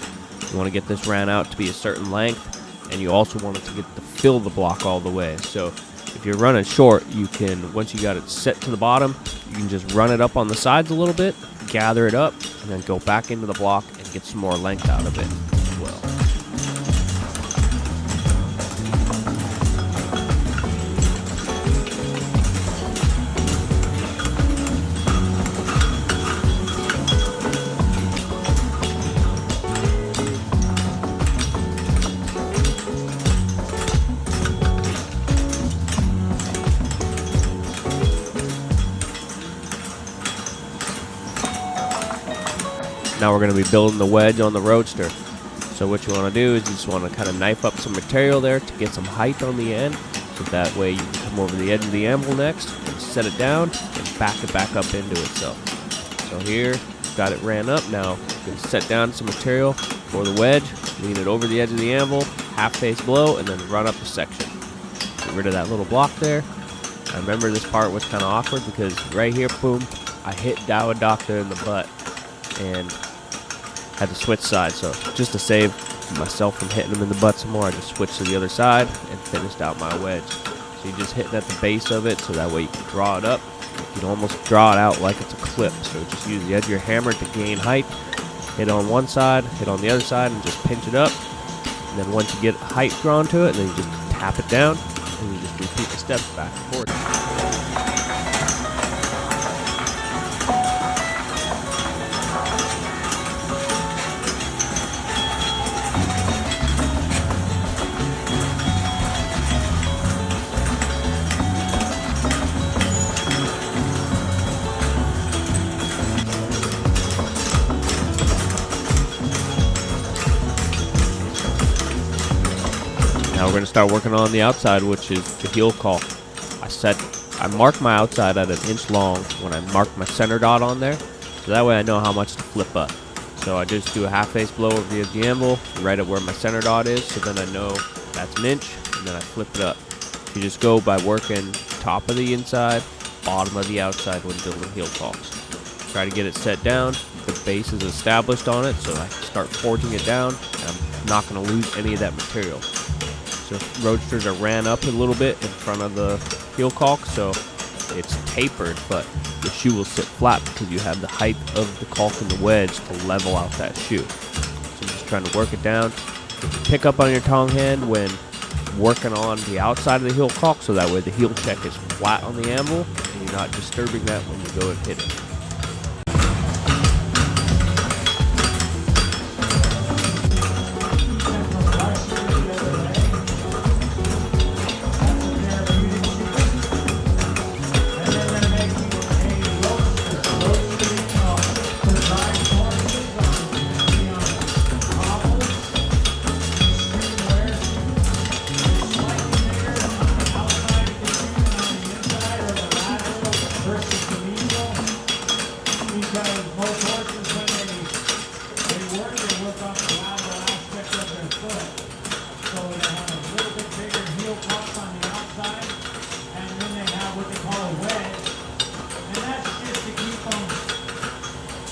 You want to get this ran out to be a certain length, and you also want it to get to fill the block all the way. So if you're running short, you can, once you got it set to the bottom, you can just run it up on the sides a little bit, gather it up, and then go back into the block and get some more length out of it as well. Now we're going to be building the wedge on the Roadster. So what you want to do is you just want to kind of knife up some material there to get some height on the end, so that way you can come over the edge of the anvil next, and set it down, and back it back up into itself. So here, got it ran up. Now you can set down some material for the wedge, lean it over the edge of the anvil, half face blow, and then run up the section. Get rid of that little block there. I remember this part was kind of awkward because right here, boom, I hit Dow Doctor in the butt and had to switch sides. So just to save myself from hitting him in the butt some more, I just switched to the other side and finished out my wedge. So you just hit at the base of it, so that way you can draw it up. You can almost draw it out like it's a clip. So just use the edge of your hammer to gain height. Hit on one side, hit on the other side, and just pinch it up. And then once you get height drawn to it, then you just tap it down, and you just repeat the steps back and forth. Now we're going to start working on the outside, which is the heel caulk. I mark my outside at 1 inch long when I mark my center dot on there, so that way I know how much to flip up. So I just do a half face blow over the anvil, right at where my center dot is, so then I know that's 1 inch, and then I flip it up. You just go by working top of the inside, bottom of the outside when building heel caulks. Try to get it set down, the base is established on it, so I can start forging it down, and I'm not going to lose any of that material. So Roadsters are ran up a little bit in front of the heel caulk, so it's tapered, but the shoe will sit flat because you have the height of the caulk and the wedge to level out that shoe. So I'm just trying to work it down. Pick up on your tongue hand when working on the outside of the heel caulk, so that way the heel check is flat on the anvil and you're not disturbing that when you go and hit it.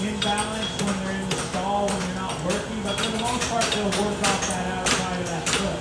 In balance when they're in the stall, when you're not working, but for the most part, they'll work off that outside of that foot.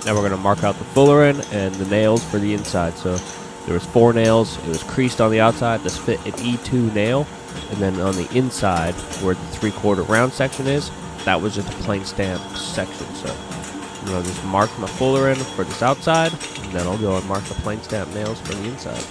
Now we're going to mark out the fullerene and the nails for the inside. So there was 4 nails. It was creased on the outside. This fit an E2 nail. And then on the inside, where the 3/4 round section is, that was just a plain stamp section. So I'm going to just mark my fullerene for this outside, and then I'll go and mark the plain stamp nails for the inside.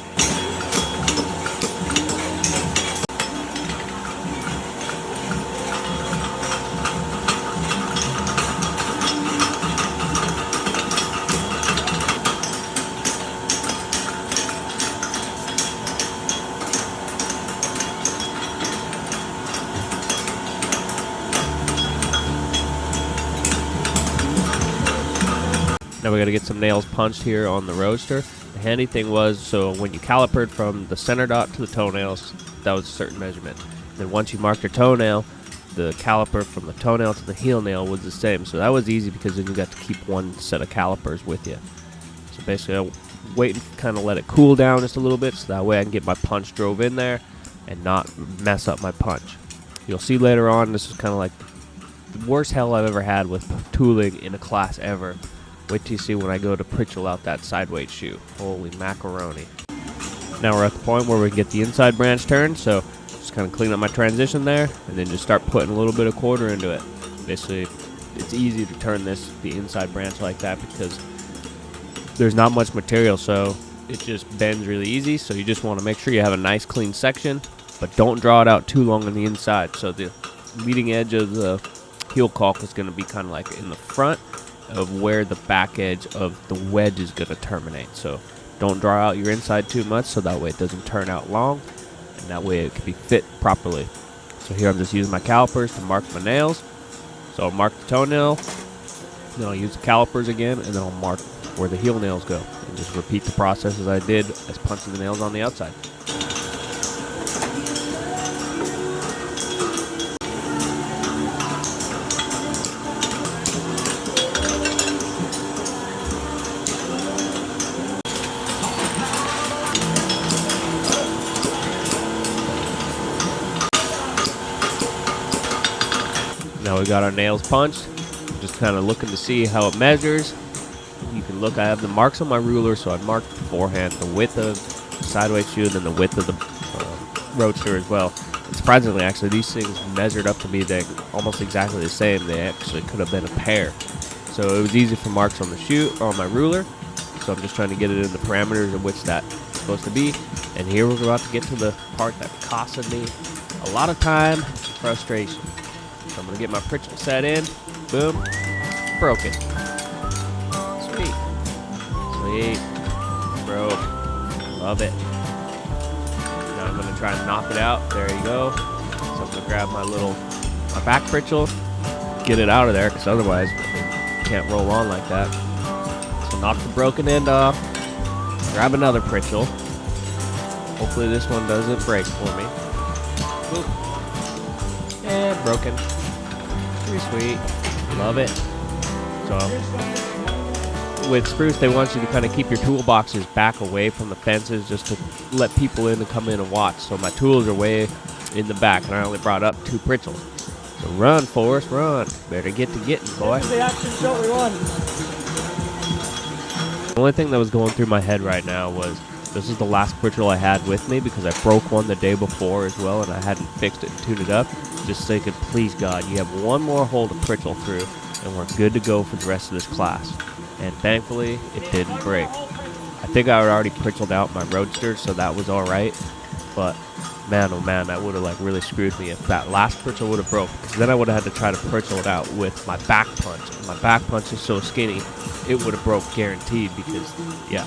Now we got to get some nails punched here on the roadster. The handy thing was, so when you calipered from the center dot to the toenails, that was a certain measurement. Then once you marked your toenail, the caliper from the toenail to the heel nail was the same. So that was easy because then you got to keep one set of calipers with you. So basically I wait and kind of let it cool down just a little bit so that way I can get my punch drove in there and not mess up my punch. You'll see later on, this is kind of like the worst hell I've ever had with tooling in a class ever. Wait till you see when I go to pritchel out that sideweight shoe. Holy macaroni. Now we're at the point where we can get the inside branch turned, so just kind of clean up my transition there, and then just start putting a little bit of quarter into it. Basically, it's easy to turn the inside branch like that because there's not much material, so it just bends really easy. So you just want to make sure you have a nice clean section, but don't draw it out too long on the inside. So the leading edge of the heel caulk is going to be kind of like in the front of where the back edge of the wedge is going to terminate. So don't draw out your inside too much so that way it doesn't turn out long, and that way it can be fit properly. So here I'm just using my calipers to mark my nails. So I'll mark the toenail, then I'll use the calipers again, and then I'll mark where the heel nails go. And just repeat the process as I did as punching the nails on the outside. Now we got our nails punched. Just kind of looking to see how it measures. You can look, I have the marks on my ruler, so I marked beforehand the width of the sideway shoe and then the width of the roadster as well. And surprisingly, actually, these things measured up to be almost exactly the same. They actually could have been a pair. So it was easy for marks on the shoe or on my ruler. So I'm just trying to get it in the parameters of which that's supposed to be. And here we're about to get to the part that costed me a lot of time and frustration. So I'm going to get my pritchel set in. Boom. Broken. Sweet. Sweet. Broke. Love it. Now I'm going to try and knock it out. There you go. So I'm going to grab my back pritchel, get it out of there, because otherwise it can't roll on like that. So knock the broken end off. Grab another pritchel. Hopefully this one doesn't break for me. Boop. And broken. Pretty sweet. Love it. So with Spruce, they want you to kind of keep your toolboxes back away from the fences just to let people in and come in and watch. So my tools are way in the back, and I only brought up 2 pritchels. So run, Forrest, run. Better get to getting, boy. The action shot we won. The only thing that was going through my head right now was this is the last pritchel I had with me because I broke one the day before as well, and I hadn't fixed it and tuned it up. Just thinking, please God, you have one more hole to pritchel through, and we're good to go for the rest of this class. And thankfully, it didn't break. I think I had already pritcheled out my roadster, so that was all right. But man, oh man, that would have really screwed me if that last pritchel would have broke. Because then I would have had to try to pritchel it out with my back punch. And my back punch is so skinny, it would have broke guaranteed. Because yeah,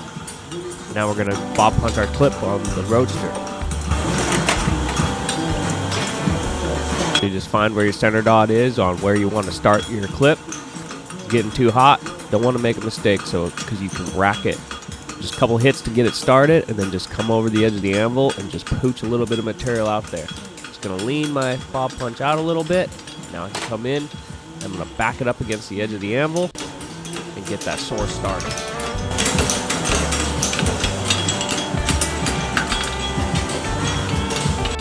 now we're gonna bob punch our clip on the roadster. You just find where your center dot is on where you want to start your clip. It's getting too hot, don't want to make a mistake, so because you can rack it. Just a couple hits to get it started, and then just come over the edge of the anvil and just pooch a little bit of material out there. Just gonna lean my bob punch out a little bit. Now I can come in. I'm gonna back it up against the edge of the anvil and get that source started.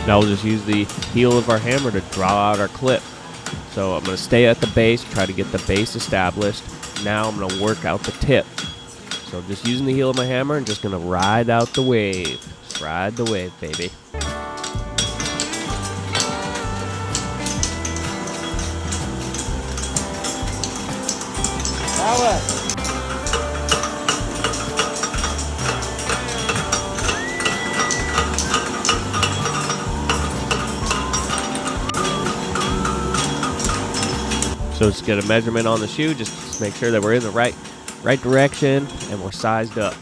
Now we'll just use the heel of our hammer to draw out our clip. So I'm going to stay at the base, try to get the base established, Now I'm gonna work out the tip. So I'm just using the heel of my hammer and just gonna ride out the wave. Just ride the wave, baby. So just get a measurement on the shoe, just make sure that we're in the right direction and we're sized up.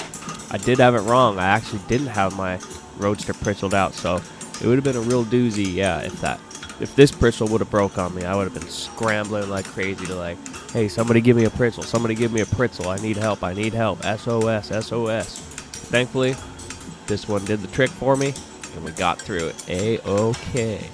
I did have it wrong. I actually didn't have my Roadster pritchled out, so it would have been a real doozy. Yeah, if this pritchel would have broke on me, I would have been scrambling like crazy to like, hey, somebody give me a pritchel, somebody give me a pritchel, I need help, SOS, SOS. Thankfully, this one did the trick for me, and we got through it. A-okay.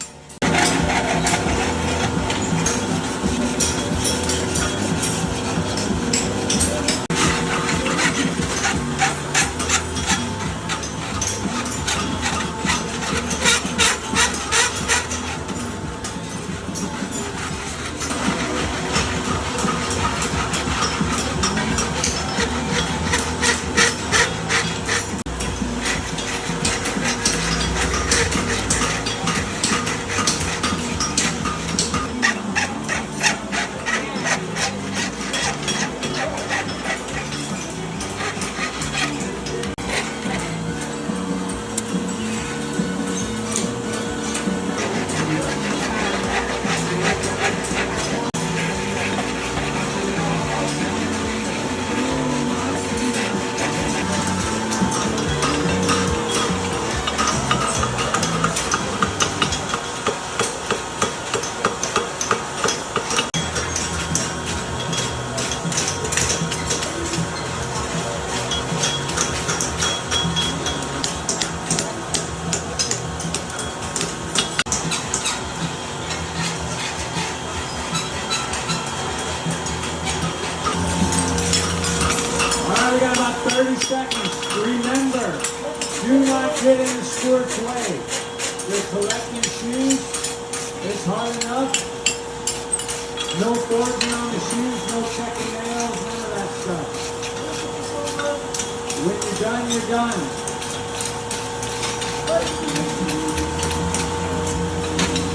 We got about 30 seconds. Remember, do not get in the Stewart's way. You're collecting shoes. It's hard enough. No forging on the shoes, no checking nails, none of that stuff. When you're done, you're done.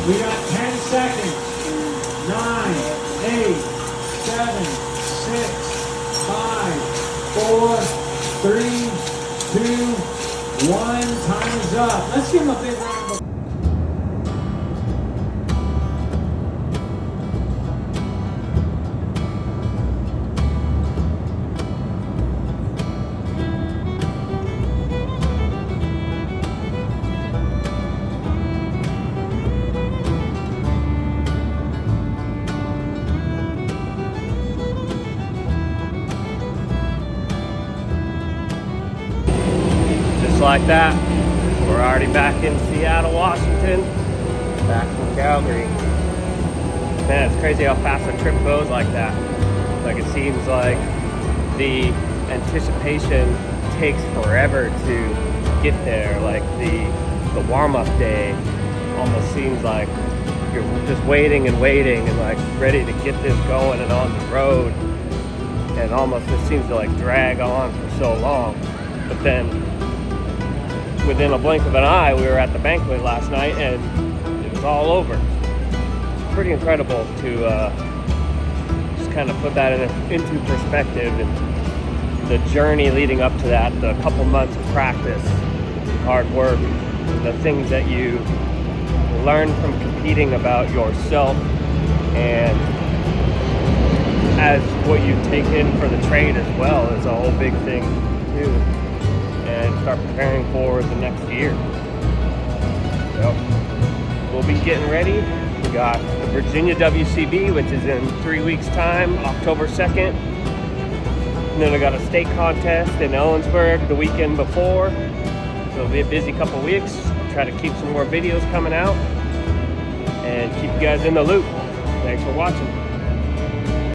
We got 10 seconds. 9, 8, 7, 6, 5, 4, 3, 2, 1. Time is up. Let's give him a big round of applause. Like that, we're already back in Seattle, Washington, back from Calgary. Man, it's crazy how fast a trip goes like that. Like, it seems like the anticipation takes forever to get there. Like the warm-up day almost seems like you're just waiting and like ready to get this going and on the road, and almost it seems to like drag on for so long. But then within a blink of an eye, we were at the banquet last night and it was all over. Pretty incredible to just kind of put that into perspective, and the journey leading up to that, the couple months of practice, hard work, the things that you learn from competing about yourself, and as what you take in for the trade as well is a whole big thing too. And start preparing for the next year. So we'll be getting ready. We got the Virginia WCB, which is in 3 weeks' time, October 2nd. And then I got a state contest in Ellensburg the weekend before. So it'll be a busy couple weeks. I'll try to keep some more videos coming out and keep you guys in the loop. Thanks for watching.